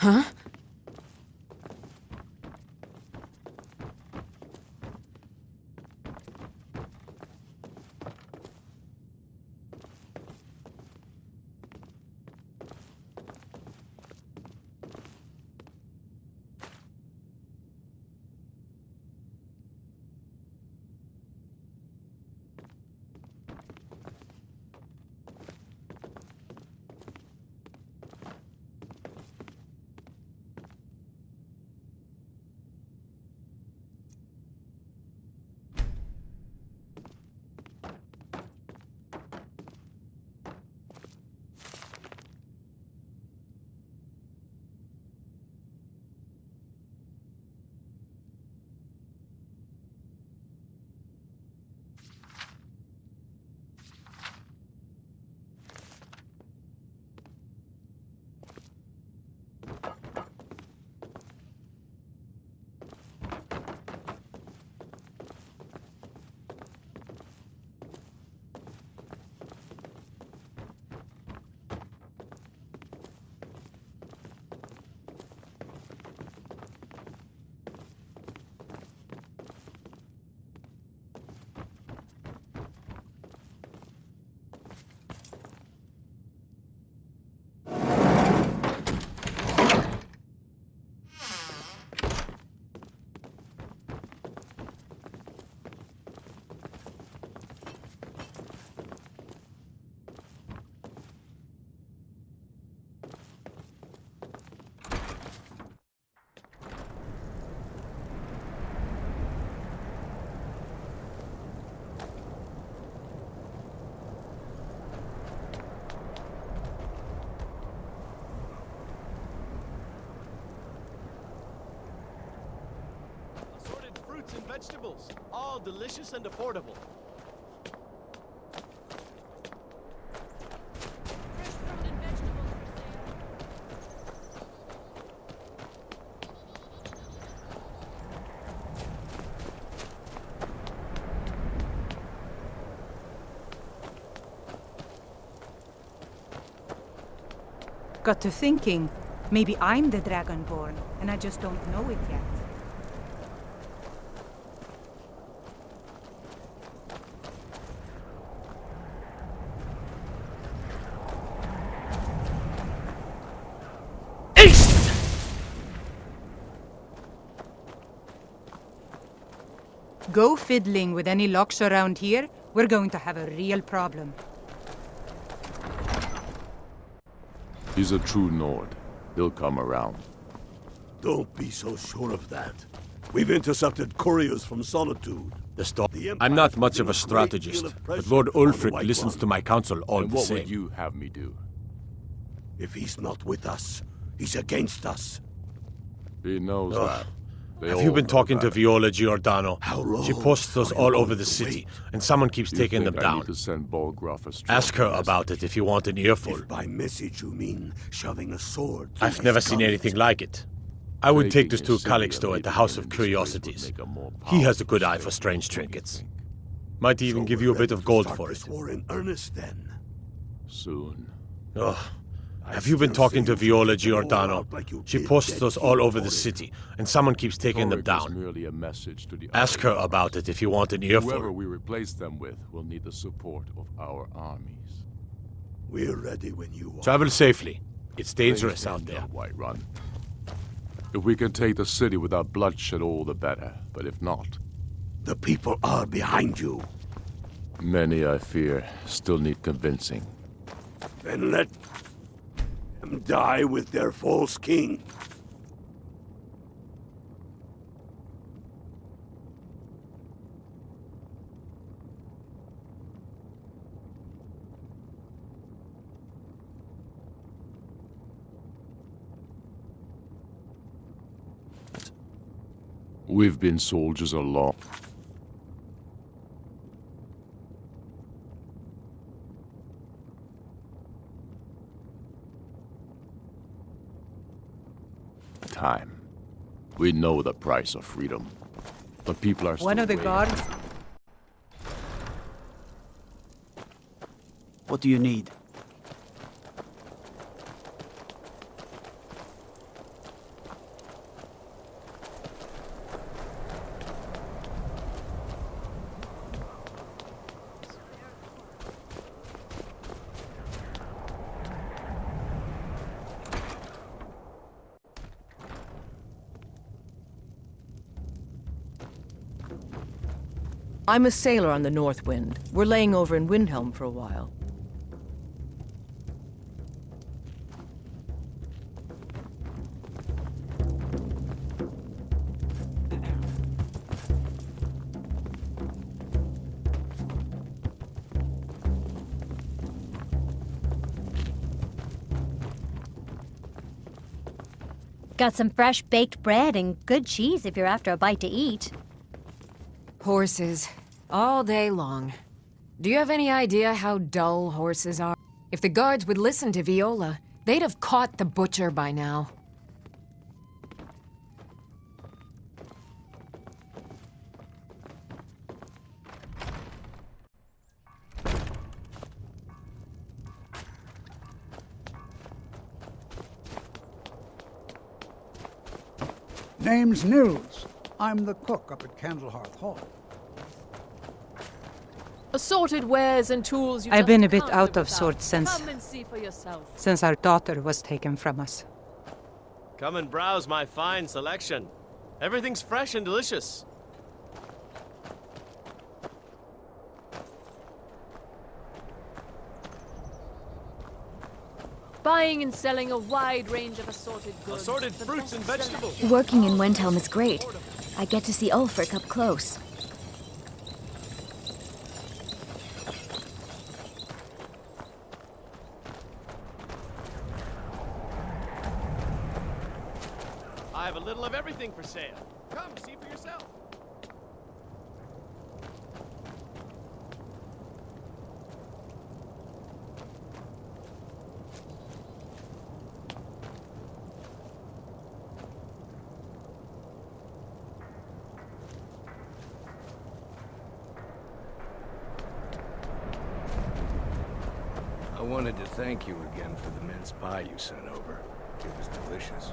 Huh? Assorted fruits and vegetables, all delicious and affordable. Fresh fruit and vegetables for sale. Got to thinking, maybe I'm the Dragonborn, and I just don't know it yet. Go fiddling with any locks around here, we're going to have a real problem. He's a true Nord. He'll come around. Don't be so sure of that. We've intercepted couriers from Solitude. I'm not much of a strategist, but Lord Ulfric listens to my counsel all And the what same. would you have me do? If he's not with us, he's against us. He knows that. They Have all you been know talking to that. Viola Giordano? How long She posts us are you all going over the to city, wait? and someone keeps You taking them think I need down. to send Bolgraf a strong Ask her message? about it if you want an earful. If by message you mean shoving a sword through I've his never seen guns, anything like it. I would take Taking this his to city Calixto and at the leaving House him of in disgrace would Curiosities. make a more He has a good powerful eye for state. strange What do you trinkets. think? Might even so give we're you a bit ready of to gold start for this it. war in earnest then. Soon. Ugh. I Have you been still talking say to you should Viola take them all Giordano? out like you She did posts Dead us all King over the Thorin. city, and someone keeps taking them Torrik is down. merely a message to the Ask other her about it if you want an Whoever earful. we replace them with will need the support of our armies. We're ready when you are. Travel safely. It's dangerous Things out get there. done, Whiterun. If we can take the city without bloodshed, all the better. But if not, The people are behind you. many, I fear, still need convincing. Then let them die with their false king. We've been soldiers a long time. We know the price of freedom. But people are still One of the waiting. guards. What do you need? I'm a sailor on the North Wind. We're laying over in Windhelm for a while. Got some fresh baked bread and good cheese if you're after a bite to eat. Horses. All day long. Do you have any idea how dull horses are? If the guards would listen to Viola, they'd have caught the butcher by now. Name's Nils. I'm the cook up at Candlehearth Hall. Assorted wares and tools you I've just been a bit can't out live of without. sorts since Come and see for yourself. our daughter was taken from us. Come and browse my fine selection. Everything's fresh and delicious. Buying and selling a wide range of assorted goods. Assorted The fruits and best vegetables. Working in Windhelm is great. I get to see Ulfric up close. I have a little of everything for sale. Come, see for yourself. I wanted to thank you again for the mince pie you sent over. It was delicious.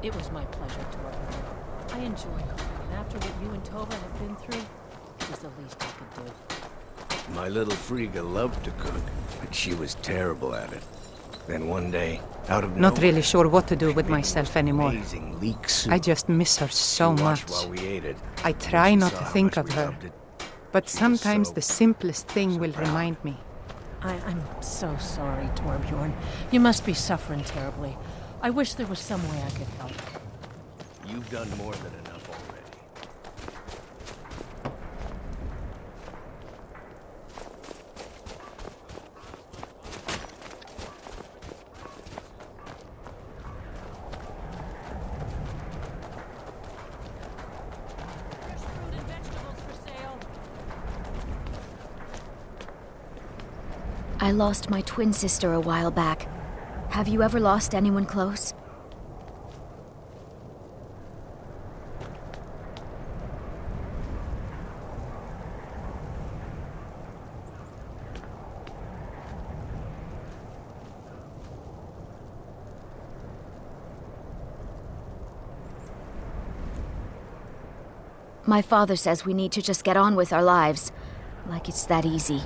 It was my pleasure, Torbjorn. I enjoy cooking, and after what you and Tova have been through, it was the least I could do. My little Frigga loved to cook, but she was terrible at it. Then one day, out of Not nowhere, really sure what to do she with made me myself this anymore. amazing leek soup. I just miss her so She much. watched while we ate it. I When try she not saw to how think much of we her, loved it, but she was sometimes so- the simplest thing will proud. remind me. I'm so sorry, Torbjorn. You must be suffering terribly. I wish there was some way I could help. You've done more than enough already. Fresh fruit and vegetables for sale. I lost my twin sister a while back. Have you ever lost anyone close? My father says we need to just get on with our lives. Like it's that easy.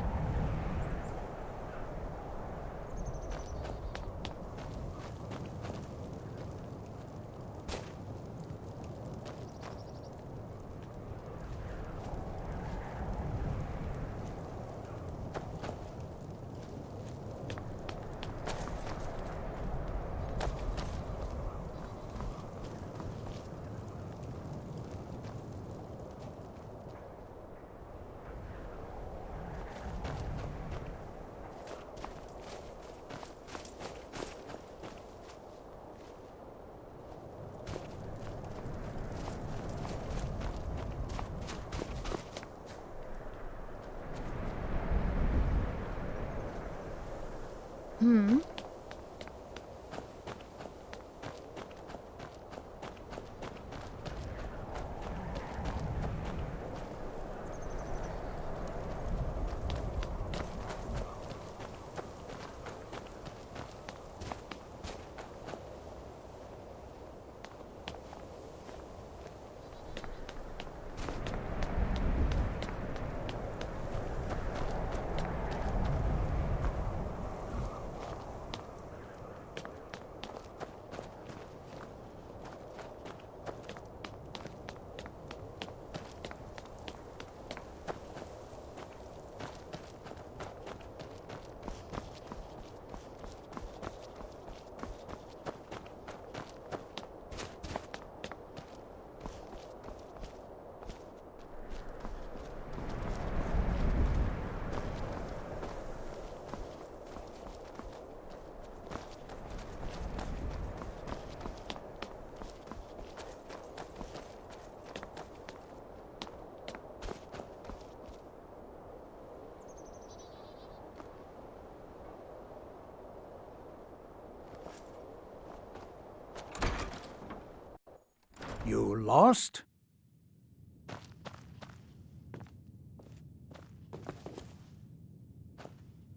You lost?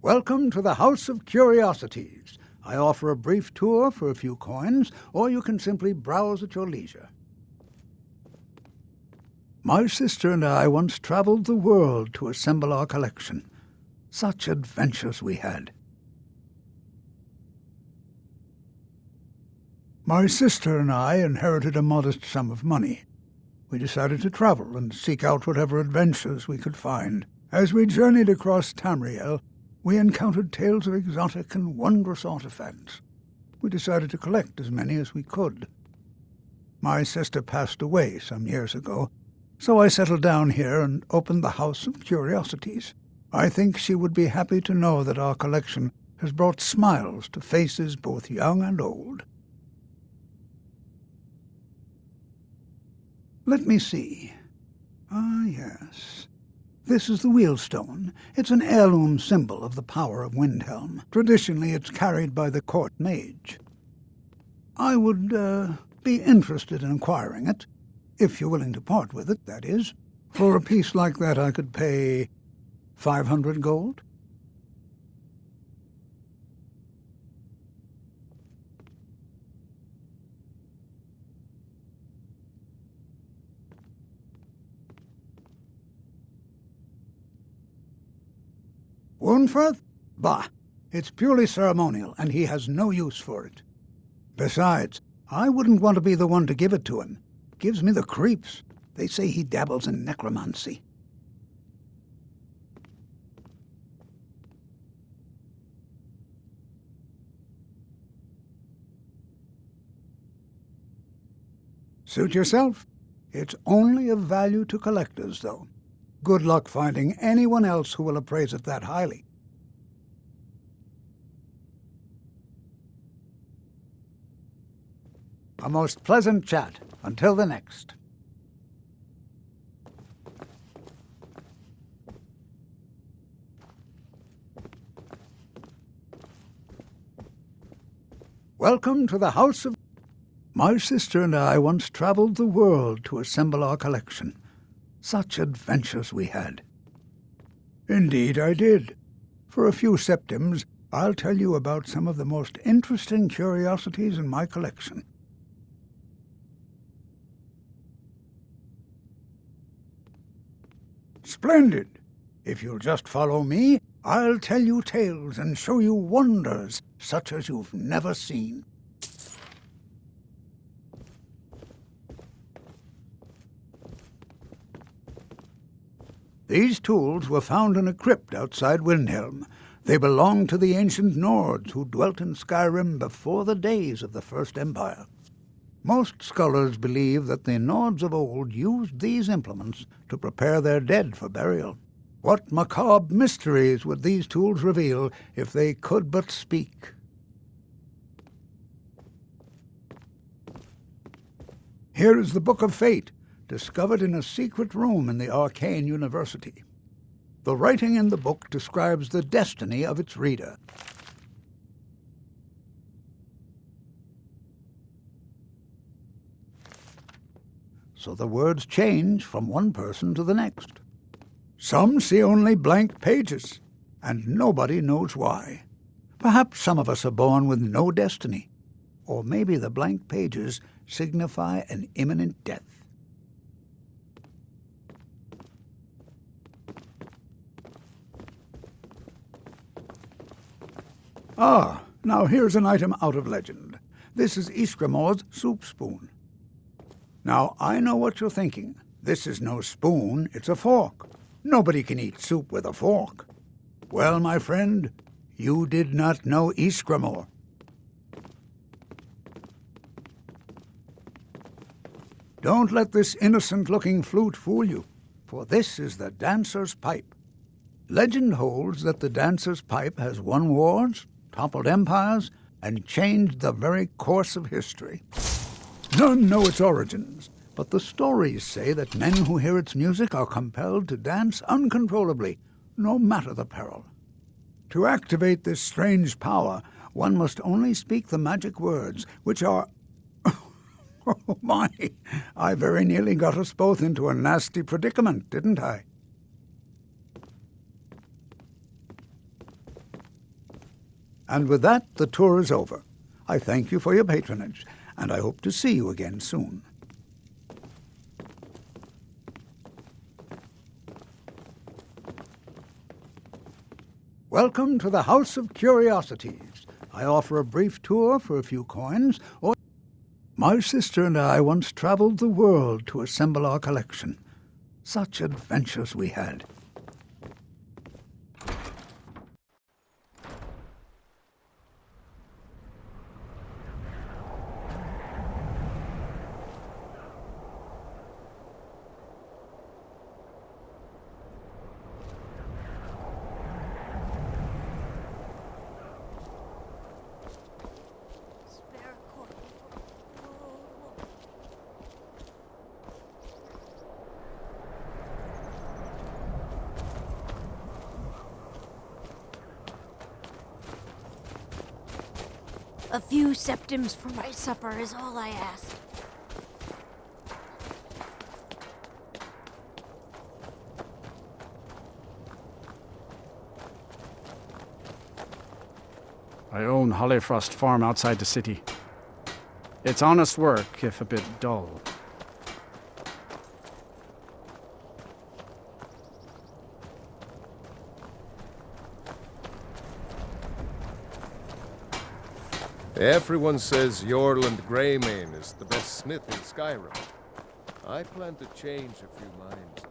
Welcome to the House of Curiosities. I offer a brief tour for a few coins, or you can simply browse at your leisure. My sister and I once traveled the world to assemble our collection. Such adventures we had. My sister and I inherited a modest sum of money. We decided to travel and seek out whatever adventures we could find. As we journeyed across Tamriel, we encountered tales of exotic and wondrous artifacts. We decided to collect as many as we could. My sister passed away some years ago, so I settled down here and opened the House of Curiosities. I think she would be happy to know that our collection has brought smiles to faces both young and old. Let me see. Ah, yes. This is the Wheelstone. It's an heirloom symbol of the power of Windhelm. Traditionally, it's carried by the court mage. I would be interested in acquiring it, if you're willing to part with it, that is. For a piece like that, I could pay 500 gold. Wunferth? Bah! It's purely ceremonial, and he has no use for it. Besides, I wouldn't want to be the one to give it to him. Gives me the creeps. They say he dabbles in necromancy. Suit yourself. It's only of value to collectors, though. Good luck finding anyone else who will appraise it that highly. A most pleasant chat. Until the next. Welcome to the House of... My sister and I once traveled the world to assemble our collection. Such adventures we had. Indeed I did. For a few septims, I'll tell you about some of the most interesting curiosities in my collection. Splendid! If you'll just follow me, I'll tell you tales and show you wonders such as you've never seen. These tools were found in a crypt outside Windhelm. They belonged to the ancient Nords who dwelt in Skyrim before the days of the First Empire. Most scholars believe that the Nords of old used these implements to prepare their dead for burial. What macabre mysteries would these tools reveal if they could but speak? Here is the Book of Fate, discovered in a secret room in the Arcane University. The writing in the book describes the destiny of its reader. So the words change from one person to the next. Some see only blank pages, and nobody knows why. Perhaps some of us are born with no destiny, or maybe the blank pages signify an imminent death. Ah, now here's an item out of legend. This is Ysgramor's soup spoon. Now, I know what you're thinking. This is no spoon, it's a fork. Nobody can eat soup with a fork. Well, my friend, you did not know Ysgramor. Don't let this innocent-looking flute fool you, for this is the dancer's pipe. Legend holds that the dancer's pipe has won wars, toppled empires, and changed the very course of history. None know its origins, but the stories say that men who hear its music are compelled to dance uncontrollably, no matter the peril. To activate this strange power, one must only speak the magic words, which are... Oh, my. I very nearly got us both into a nasty predicament, didn't I? And with that, the tour is over. I thank you for your patronage, and I hope to see you again soon. Welcome to the House of Curiosities. I offer a brief tour for a few coins, or... My sister and I once traveled the world to assemble our collection. Such adventures we had. A few septims for my supper is all I ask. I own Hollyfrost Farm outside the city. It's honest work, if a bit dull. Everyone says Yorland Greymane is the best smith in Skyrim. I plan to change a few minds.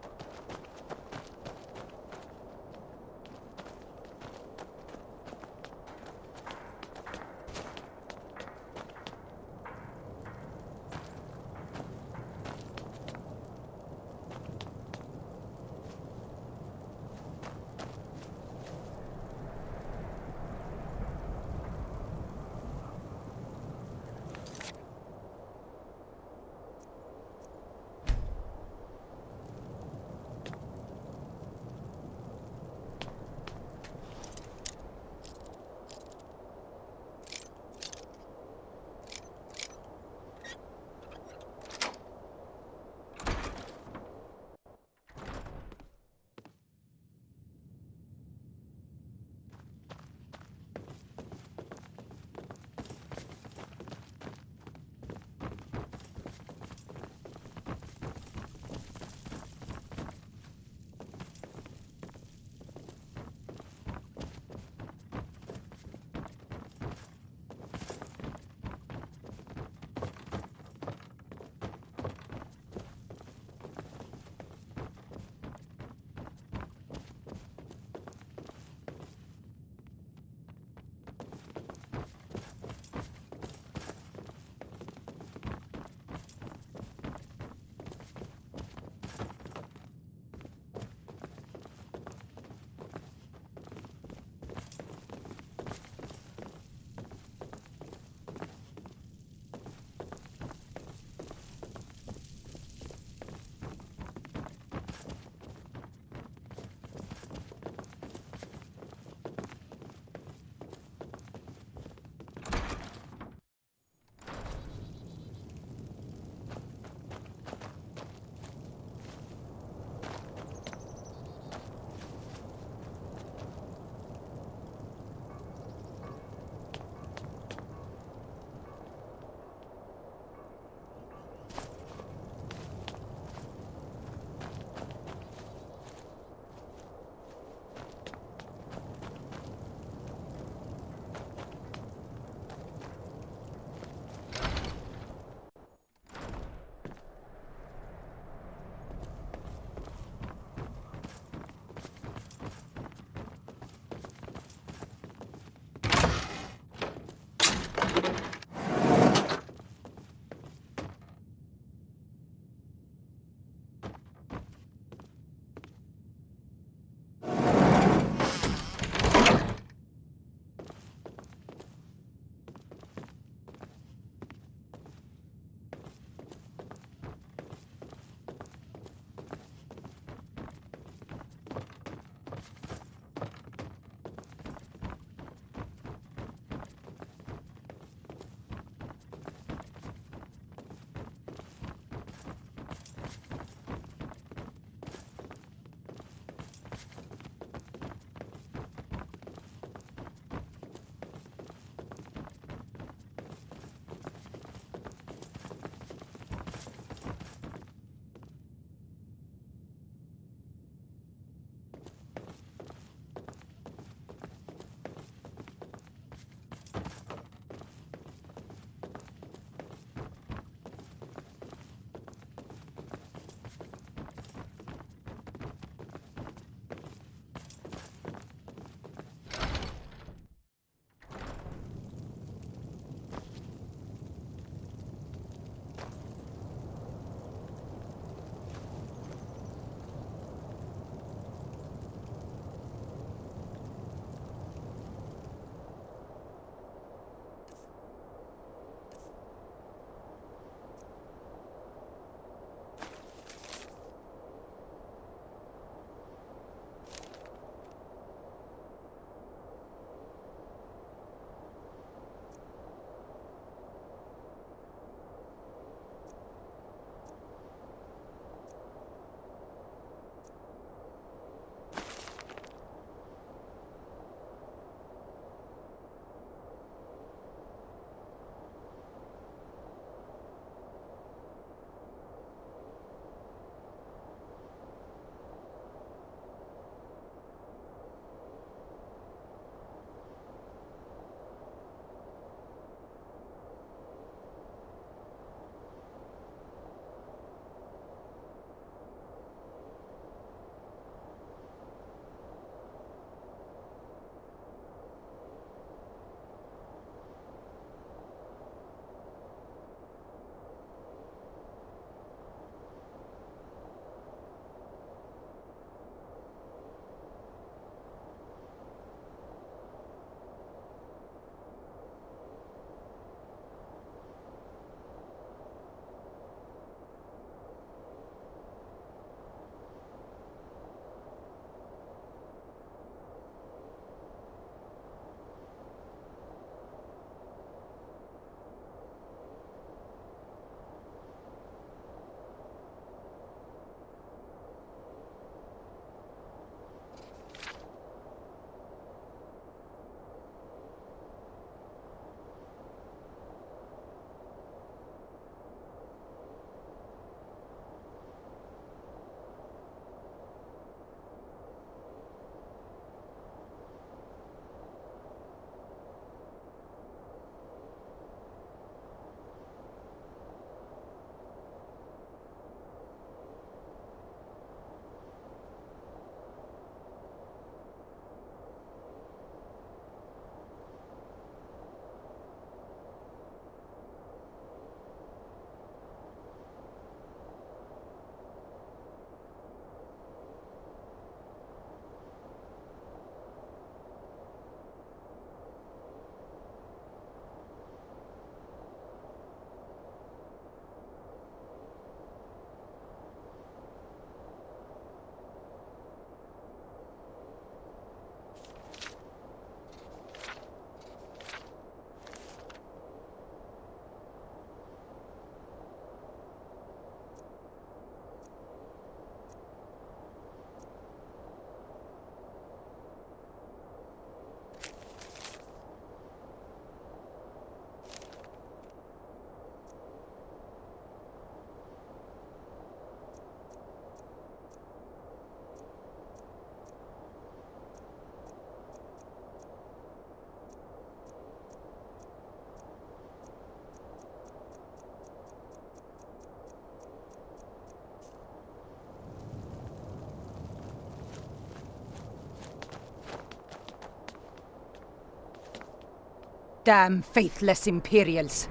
Damn faithless Imperials.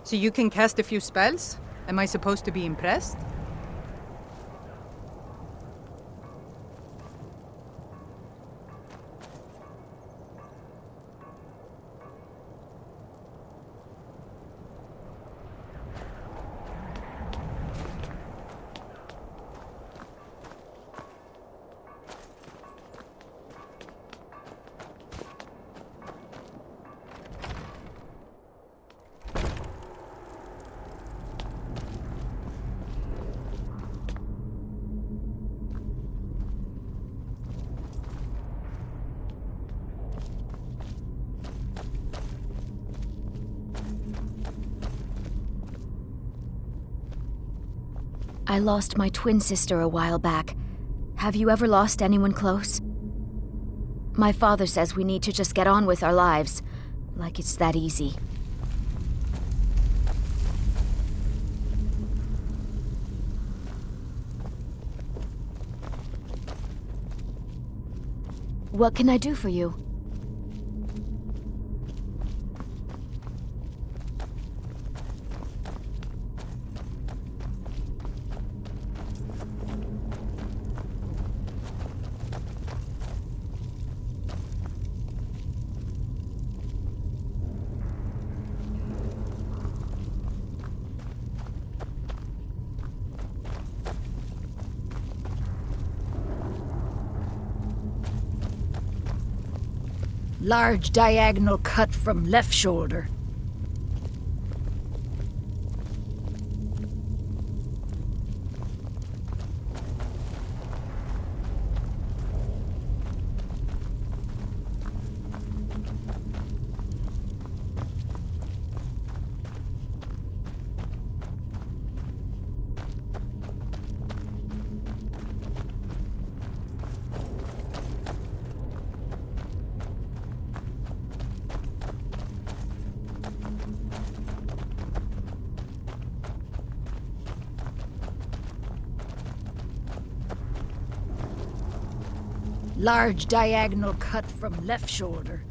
So you can cast a few spells? Am I supposed to be impressed? I lost my twin sister a while back. Have you ever lost anyone close? My father says we need to just get on with our lives, like it's that easy. What can I do for you? Large diagonal cut from left shoulder. Large diagonal cut from left shoulder.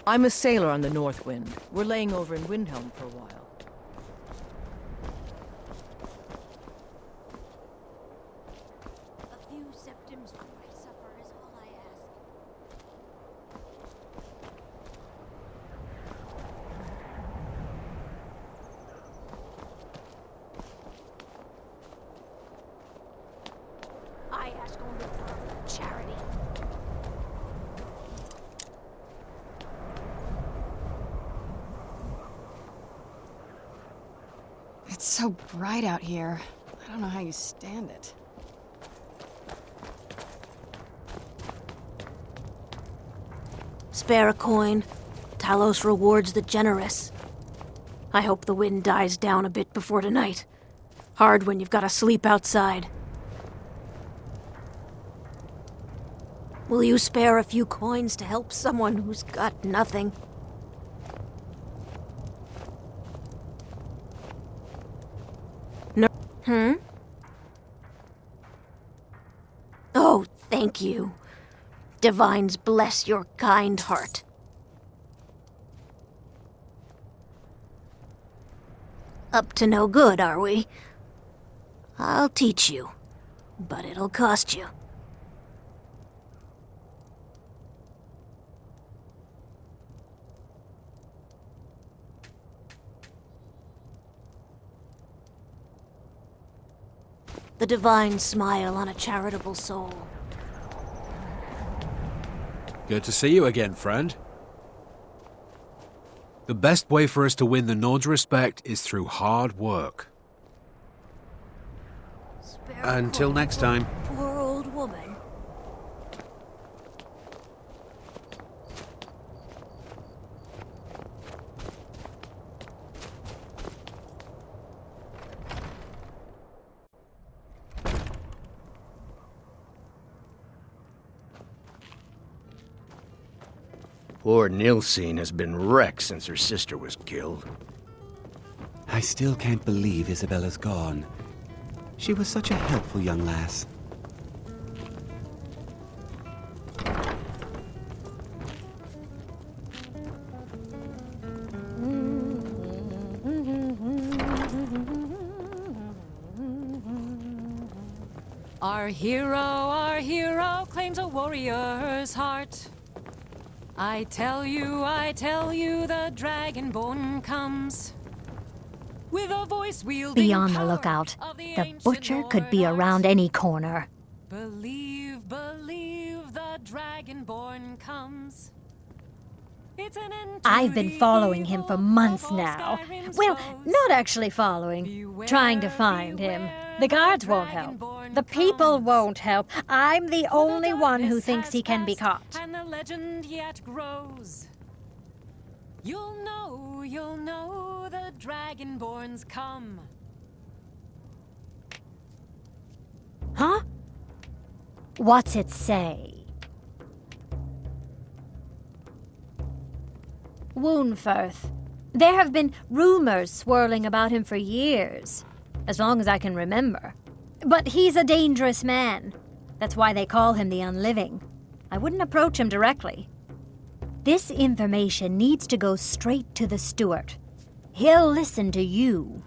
I'm a sailor on the North Wind. We're laying over in Windhelm for a while. A few septims for my supper is all I ask. I ask only for charity. It's so bright out here. I don't know how you stand it. Spare a coin. Talos rewards the generous. I hope the wind dies down a bit before tonight. Hard when you've got to sleep outside. Will you spare a few coins to help someone who's got nothing? No. Oh, thank you. Divines bless your kind heart. Up to no good, are we? I'll teach you, but it'll cost you. The divine smile on a charitable soul. Good to see you again, friend. The best way for us to win the Nord's respect is through hard work. Until next time. Poor old woman. Poor Nilsine has been wrecked since her sister was killed. I still can't believe Isabella's gone. She was such a helpful young lass. Our hero claims a warrior's heart. I tell you, the Dragonborn comes. With a voice wielding Be on the lookout. The butcher could be around any corner. Believe, the Dragonborn comes. It's an end to I've been following him for months now. Well, not actually following. Trying to find him. The guards won't help. The people won't help. I'm the only one who thinks he can be caught. And the legend yet grows. You'll know the Dragonborns come. Huh? What's it say? Woundfirth. There have been rumors swirling about him for years, as long as I can remember. But he's a dangerous man. That's why they call him the Unliving. I wouldn't approach him directly. This information needs to go straight to the steward. He'll listen to you.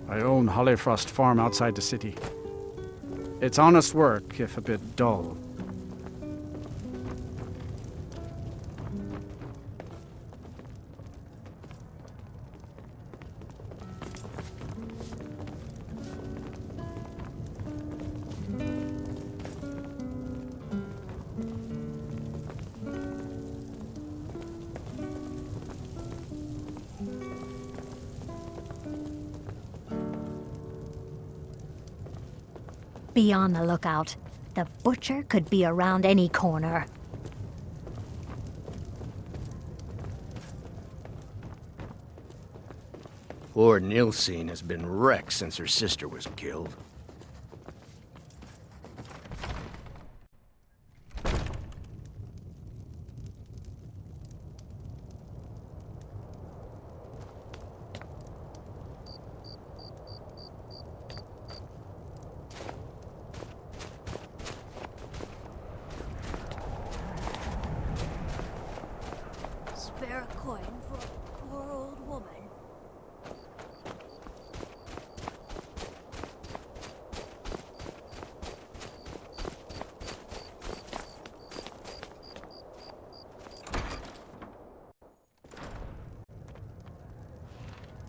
I own Hollifrost Farm outside the city. It's honest work, if a bit dull. Be on the lookout. The butcher could be around any corner. Poor Nilsine has been wrecked since her sister was killed. Spare a coin for a poor old woman.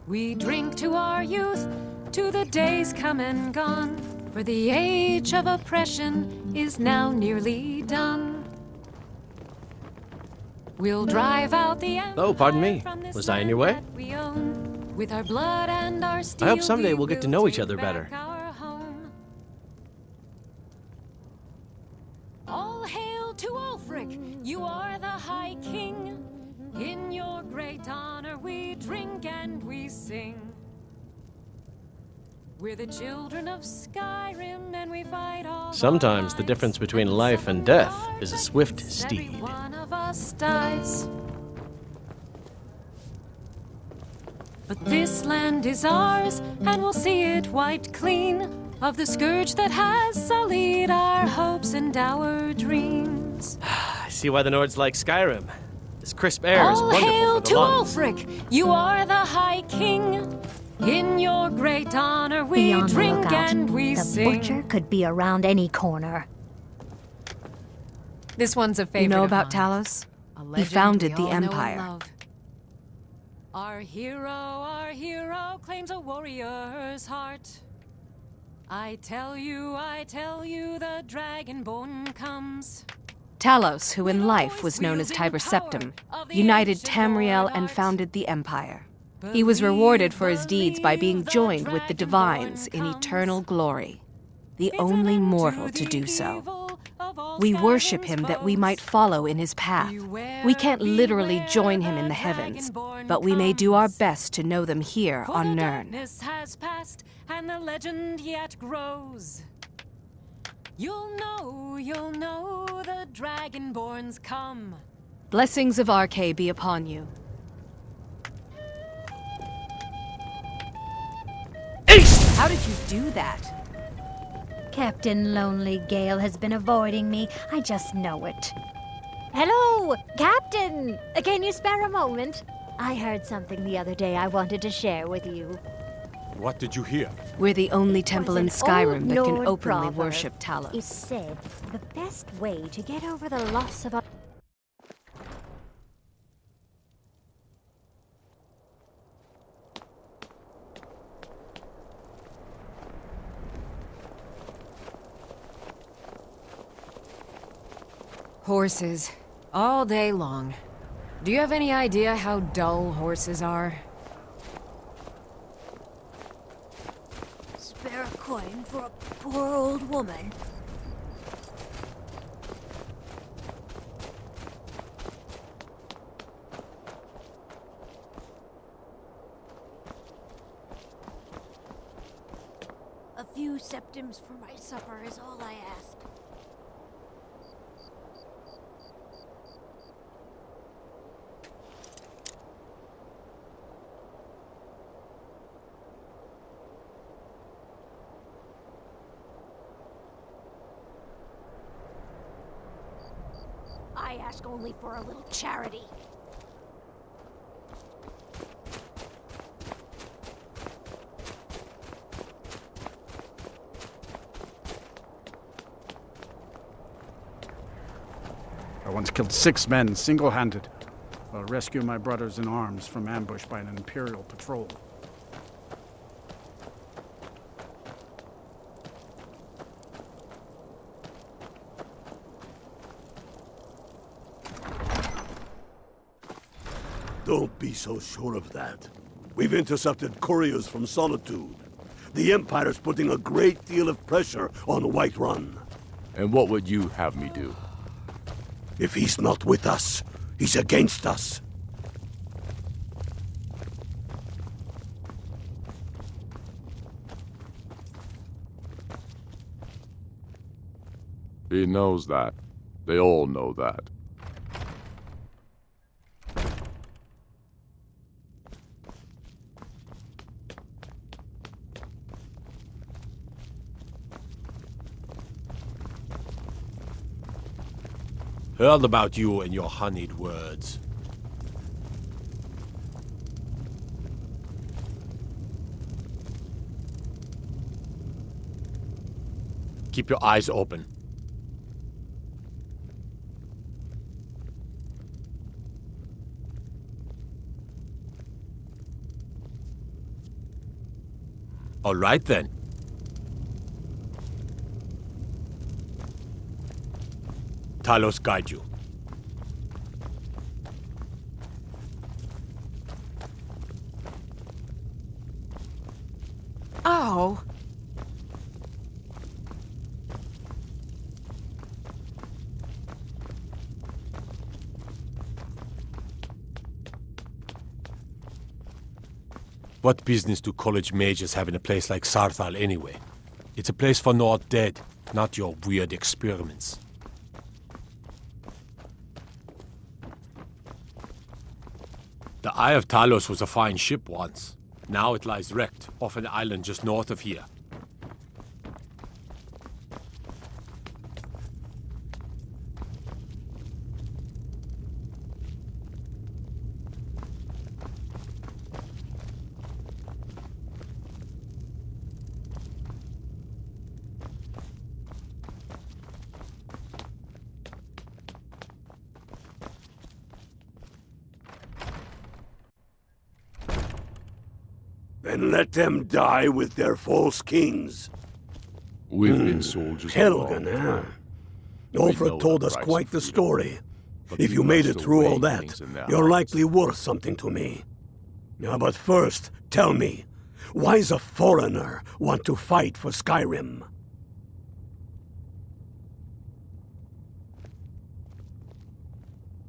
We drink to our youth, to the days come and gone, for the age of oppression is now nearly done. We'll drive out the Oh, pardon me. Was I in your way? we own. With our blood and our steel, I hope someday we'll get to know each other better. our home. All hail to Ulfric, you are the High King. In your great honor we drink and we sing. We're the children of Skyrim and we fight all. Sometimes the difference between life and death is a swift steed. One of us dies. But this land is ours, and we'll see it wiped clean of the scourge that has sullied our hopes and our dreams. I see why the Nords like Skyrim. This crisp air is All wonderful hail for the to lungs. Ulfric, you are the High King. In your great honor we Be on the drink lookout. and we The sing. butcher could be around any corner. This one's a favorite. You know of about mine. Talos? A He legend founded we the all know and Empire. love. Our hero claims a warrior's heart. I tell you, the Dragonborn comes. Talos, who in life was known as Tiber Septim, united Tamriel and founded the Empire. He was rewarded for his deeds by being joined with the Divines in eternal glory, the only mortal to do so. We worship him that we might follow in his path. We can't literally join him in the heavens, but we may do our best to know them here on Nirn. Darkness has passed, and the legend yet grows. You'll know the Dragonborns come. Blessings of Arkay be upon you. Ace! How did you do that? Captain Lonely Gale has been avoiding me. I just know it. Hello, Captain! Can you spare a moment? I heard something the other day I wanted to share with you. What did you hear? We're the only temple in Skyrim that can Nord openly proverb. worship Talos. It said the best way to get over the loss of a... Horses. All day long. Do you have any idea how dull horses are? Spare a coin for a poor old woman. A few septims for my supper is all I ask. I ask only for a little charity. I once killed 6 men single-handed while rescuing my brothers in arms from ambush by an Imperial patrol. Don't be so sure of that. We've intercepted couriers from Solitude. The Empire's putting a great deal of pressure on Whiterun. And what would you have me do? If he's not with us, he's against us. He knows that. They all know that. Heard about you and your honeyed words. Keep your eyes open. All right then. Talos guide you. Oh. What business do college mages have in a place like Saarthal anyway? It's a place for Nord dead, not your weird experiments. The Eye of Talos was a fine ship once. Now it lies wrecked off an island just north of here. and let them die with their false kings. We've been soldiers a long Helgen, huh? time. We know Ulfred told the us price quite of the freedom. story. But If we you made must it through all obey that, things in their you're hearts. likely worth something to me. Now, but first, tell me, why does a foreigner want to fight for Skyrim?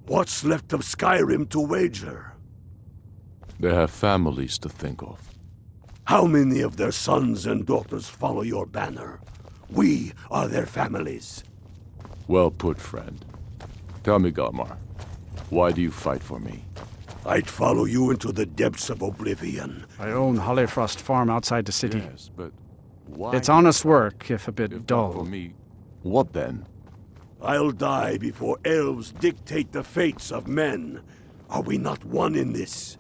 What's left of Skyrim to wager? They have families to think of. How many of their sons and daughters follow your banner? We are their families. Well put, friend. Tell me, Galmar, why do you fight for me? I'd follow you into the depths of oblivion. I own Hollifrost Farm outside the city. Yes, but why? It's honest work, if a bit dull. For me, what then? I'll die before elves dictate the fates of men. Are we not one in this?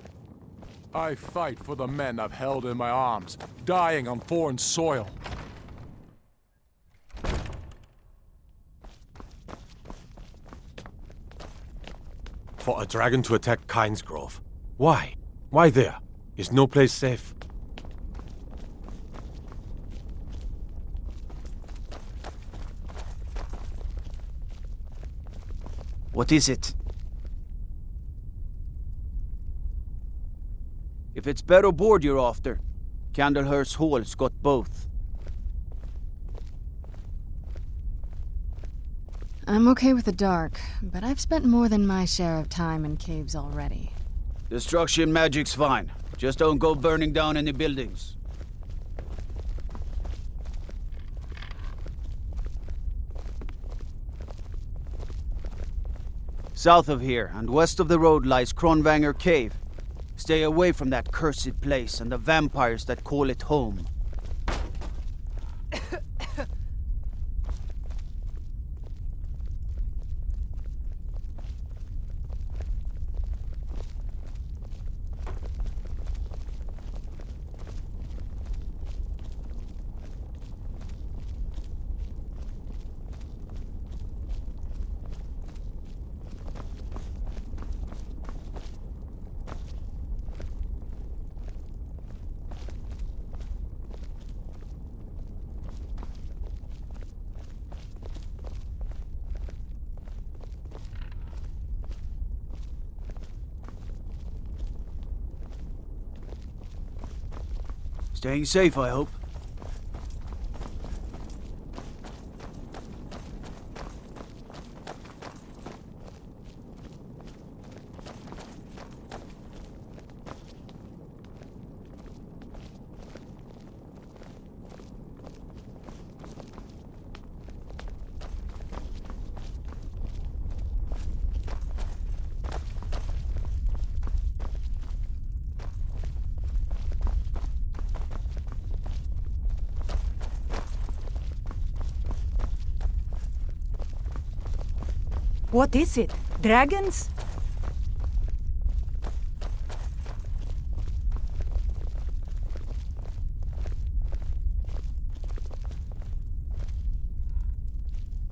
I fight for the men I've held in my arms, dying on foreign soil. For a dragon to attack Kynesgrove. Why? Why there? Is no place safe? What is it? If it's Barrow Board you're after, Candlehurst Hall's got both. I'm okay with the dark, but I've spent more than my share of time in caves already. Destruction magic's fine. Just don't go burning down any buildings. South of here, and west of the road, lies Kronvanger Cave. Stay away from that cursed place and the vampires that call it home. Staying safe, I hope. What is it? Dragons?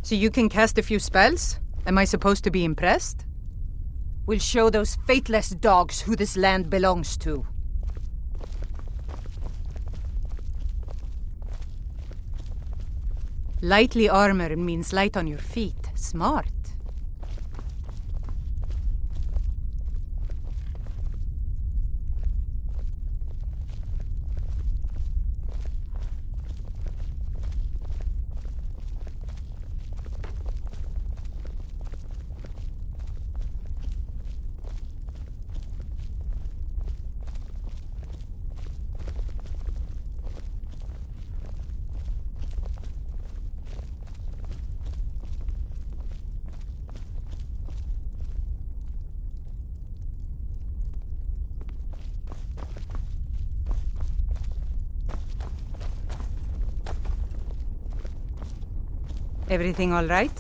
So you can cast a few spells? Am I supposed to be impressed? We'll show those faithless dogs who this land belongs to. Lightly armored means light on your feet. Smart. Everything all right?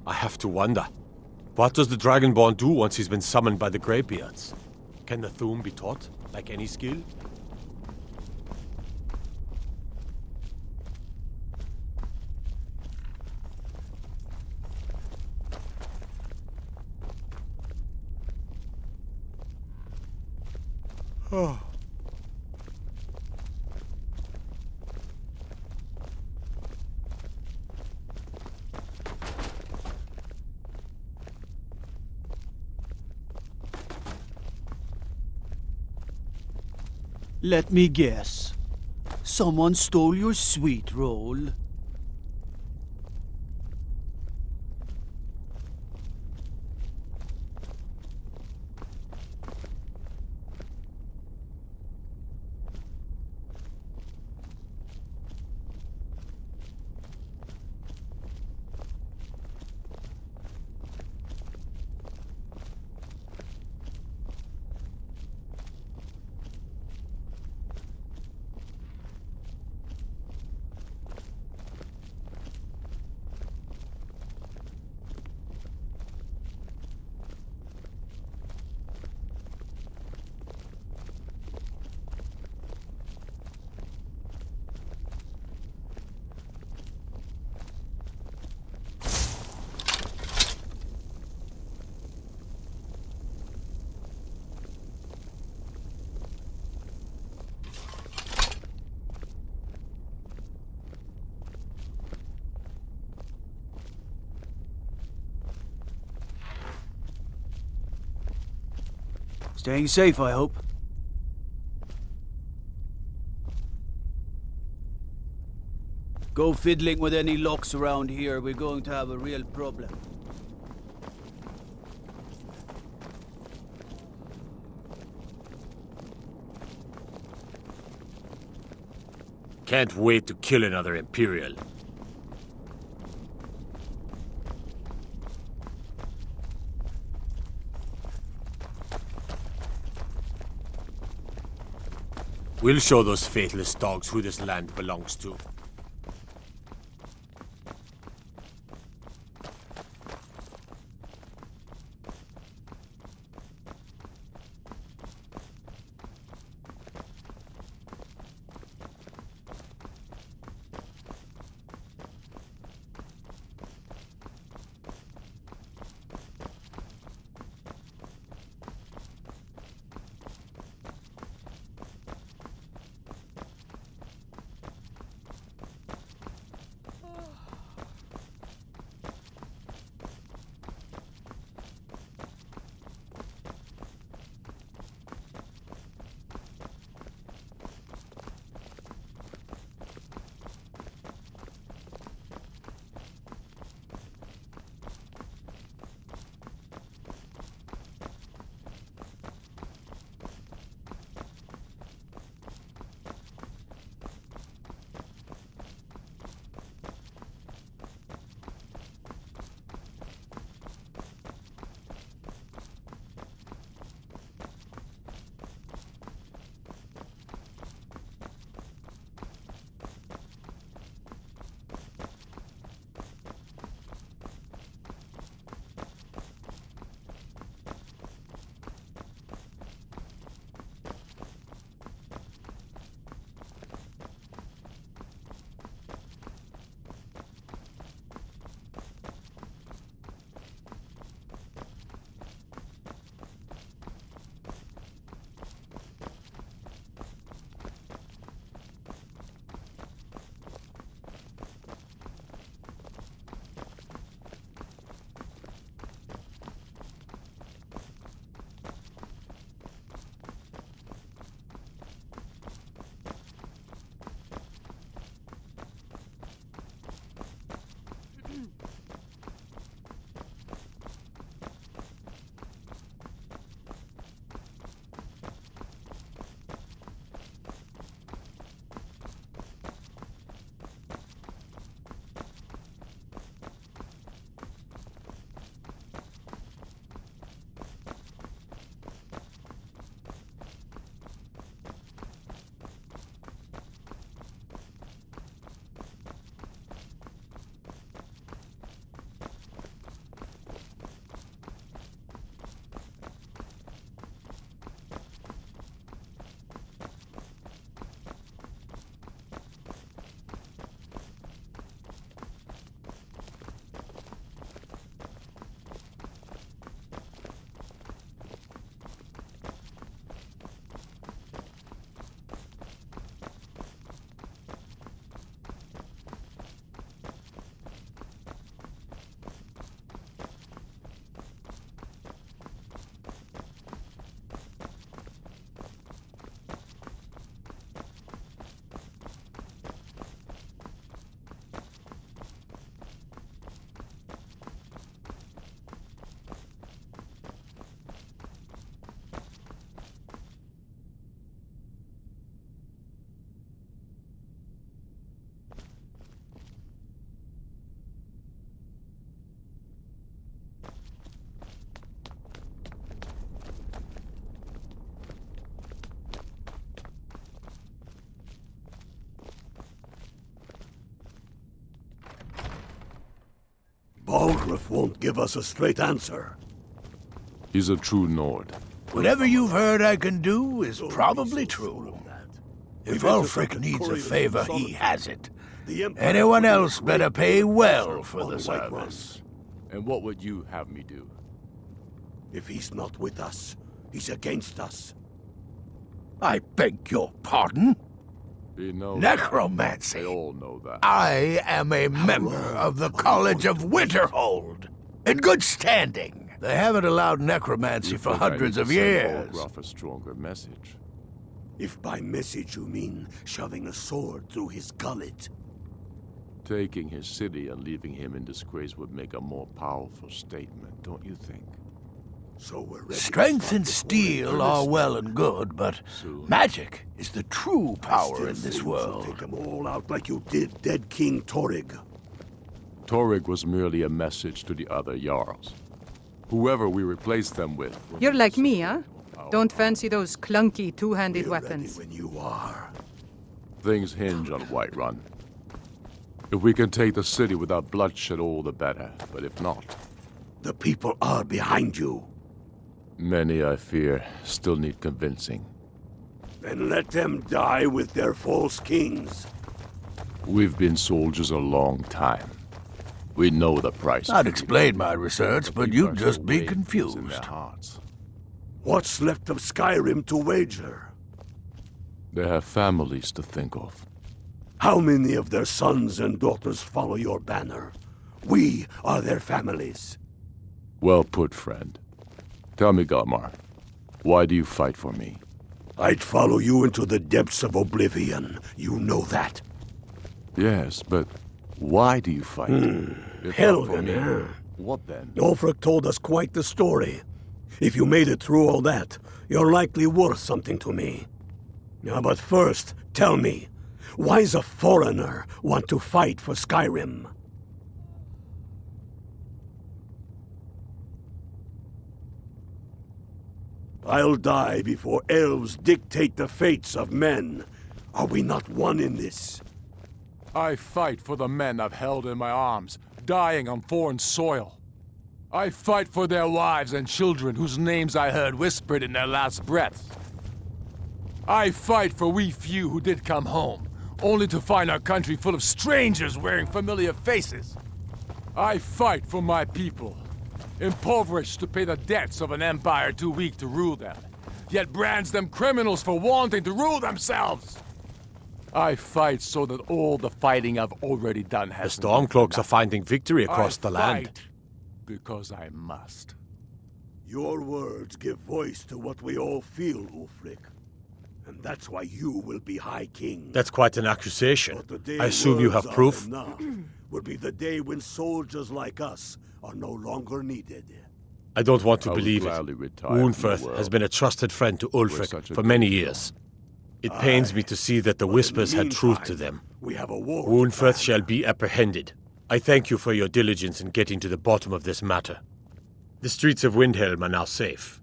I have to wonder. What does the Dragonborn do once he's been summoned by the Greybeards? Can the Thu'um be taught, like any skill? Oh. Let me guess. Someone stole your sweet roll. Staying safe, I hope. Go fiddling with any locks around here, we're going to have a real problem. Can't wait to kill another Imperial. We'll show those faithless dogs who this land belongs to. Balgruuf won't give us a straight answer. He's a true Nord. Whatever you've heard I can do is probably true. If Ulfric needs a favor, he has it. Anyone else better pay well for the service. And what would you have me do? If he's not with us, he's against us. I beg your pardon? You know Necromancy. They all know that. I am a member of the College of Winterhold. In good standing. They haven't allowed necromancy for hundreds of years. Balgruuf a stronger message. If by message you mean shoving a sword through his gullet. Taking his city and leaving him in disgrace would make a more powerful statement, don't you think? So we're ready. Strength and steel are well and good, but magic is the true power in this world. Take them all out like you did dead King Torrig. Torrig was merely a message to the other Jarls. Whoever we replaced them with. You're like me, huh? Don't fancy those clunky two-handed weapons. When you are. Things hinge on Whiterun. If we can take the city without bloodshed, all the better. But if not... The people are behind you. Many, I fear, still need convincing. Then let them die with their false kings. We've been soldiers a long time. We know the price. I'd explain my research, but you'd just be confused. In their hearts. What's left of Skyrim to wager? They have families to think of. How many of their sons and daughters follow your banner? We are their families. Well put, friend. Tell me, Galmar, why do you fight for me? I'd follow you into the depths of oblivion. You know that. Yes, but why do you fight? Helgen, huh? What then? Ulfric told us quite the story. If you made it through all that, you're likely worth something to me. Now, but first, tell me, why's a foreigner want to fight for Skyrim? I'll die before elves dictate the fates of men. Are we not one in this? I fight for the men I've held in my arms, dying on foreign soil. I fight for their wives and children whose names I heard whispered in their last breaths. I fight for we few who did come home, only to find our country full of strangers wearing familiar faces. I fight for my people, impoverished to pay the debts of an empire too weak to rule them, yet brands them criminals for wanting to rule themselves. I fight so that all the fighting I've already done has... The Stormcloaks are finding victory across the land. Because I must. Your words give voice to what we all feel, Ulfric. And that's why you will be High King. That's quite an accusation. I assume you have proof? Will be the day when soldiers like us are no longer needed. I don't want to believe it. Unferth has been a trusted friend to Ulfric for many years. It pains me to see that the Whispers had truth to them. We have a war. Unferth shall be apprehended. I thank you for your diligence in getting to the bottom of this matter. The streets of Windhelm are now safe.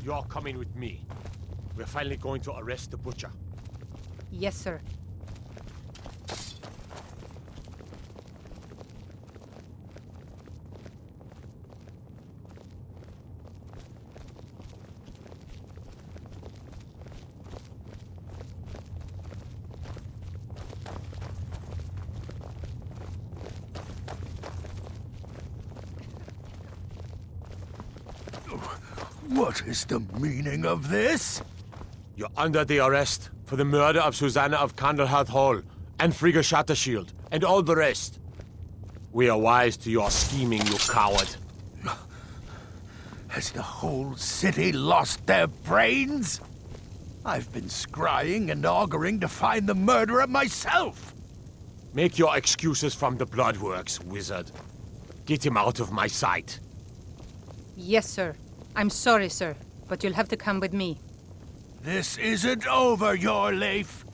You're coming with me. We're finally going to arrest the butcher. Yes, sir. What is the meaning of this? You're under the arrest for the murder of Susanna of Candlehearth Hall, and Frigga Shattershield, and all the rest. We are wise to your scheming, you coward. Has the whole city lost their brains? I've been scrying and auguring to find the murderer myself. Make your excuses from the Bloodworks, wizard. Get him out of my sight. Yes, sir. I'm sorry, sir, but you'll have to come with me. This isn't over, Yorleif.